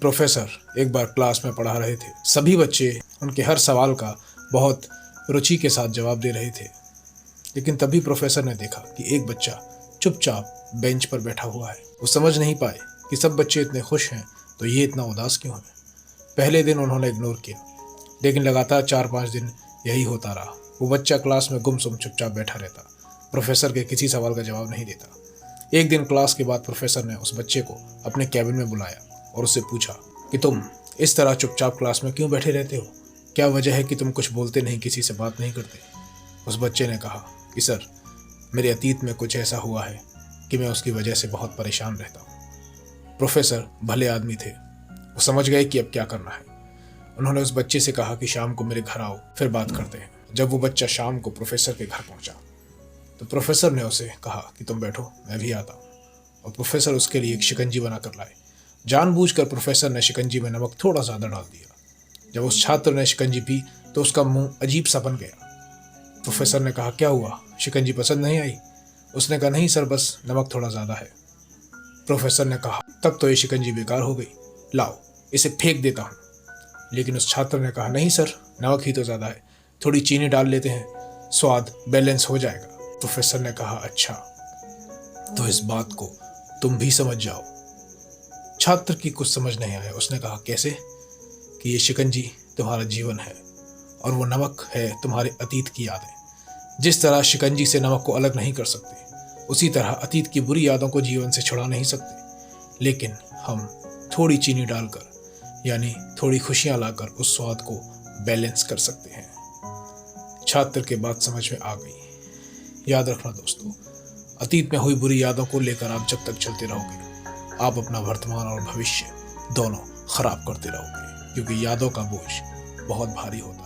Professor एक बार class में पढ़ा रहे थे। सभी बच्चे उनके हर सवाल का बहुत रुचि के साथ जवाब दे रहे थे, लेकिन तभी प्रोफेसर ने देखा कि एक बच्चा चुपचाप बेंच पर बैठा हुआ है। वो समझ नहीं पाए कि सब बच्चे इतने खुश हैं तो ये इतना उदास क्यों है। पहले दिन उन्होंने इग्नोर किया, लेकिन लगातार 4-5 दिन यही होता रहा। वो बच्चा क्लास में गुमसुम चुपचाप बैठा रहता, प्रोफेसर के किसी सवाल का जवाब नहीं देता। एक दिन क्लास के बाद प्रोफेसर ने उस बच्चे को अपने कैबिन में बुलाया और उससे पूछा कि तुम इस तरह चुपचाप क्लास में क्यों बैठे रहते हो? क्या वजह है कि तुम कुछ बोलते नहीं, किसी से बात नहीं करते? उस बच्चे ने कहा कि सर, मेरे अतीत में कुछ ऐसा हुआ है कि मैं उसकी वजह से बहुत परेशान रहता हूँ। प्रोफेसर भले आदमी थे, वो समझ गए कि अब क्या करना है। उन्होंने उस बच्चे से कहा कि शाम को मेरे घर आओ, फिर बात करते हैं। जब वो बच्चा शाम को प्रोफेसर के घर पहुंचा तो प्रोफेसर ने उसे कहा कि तुम बैठो, मैं भी आता हूँ। और प्रोफेसर उसके लिए एक शिकंजी बनाकर लाए। जानबूझकर प्रोफेसर ने शिकंजी में नमक थोड़ा ज़्यादा डाल दिया। जब उस छात्र ने शिकंजी पी तो उसका मुंह अजीब सा बन गया। प्रोफेसर ने कहा, क्या हुआ, शिकंजी पसंद नहीं आई? उसने कहा, नहीं सर, बस नमक थोड़ा ज़्यादा है। प्रोफेसर ने कहा, तब तो ये शिकंजी बेकार हो गई, लाओ इसे फेंक देता हूँ। लेकिन उस छात्र ने कहा, नहीं सर, नमक ही तो ज़्यादा है, थोड़ी चीनी डाल लेते हैं, स्वाद बैलेंस हो जाएगा। प्रोफेसर ने कहा, अच्छा, तो इस बात को तुम भी समझ जाओ। छात्र की कुछ समझ नहीं आया। उसने कहा, कैसे? कि ये शिकंजी तुम्हारा जीवन है और वो नमक है तुम्हारे अतीत की यादें। जिस तरह शिकंजी से नमक को अलग नहीं कर सकते, उसी तरह अतीत की बुरी यादों को जीवन से छुड़ा नहीं सकते, लेकिन हम थोड़ी चीनी डालकर, यानी थोड़ी खुशियां लाकर उस स्वाद को बैलेंस कर सकते हैं। छात्र के बात समझ में आ गई। याद रखना दोस्तों, अतीत में हुई बुरी यादों को लेकर आप जब तक चलते रहोगे, आप अपना वर्तमान और भविष्य दोनों खराब करते रहोगे, क्योंकि यादों का बोझ बहुत भारी होता है।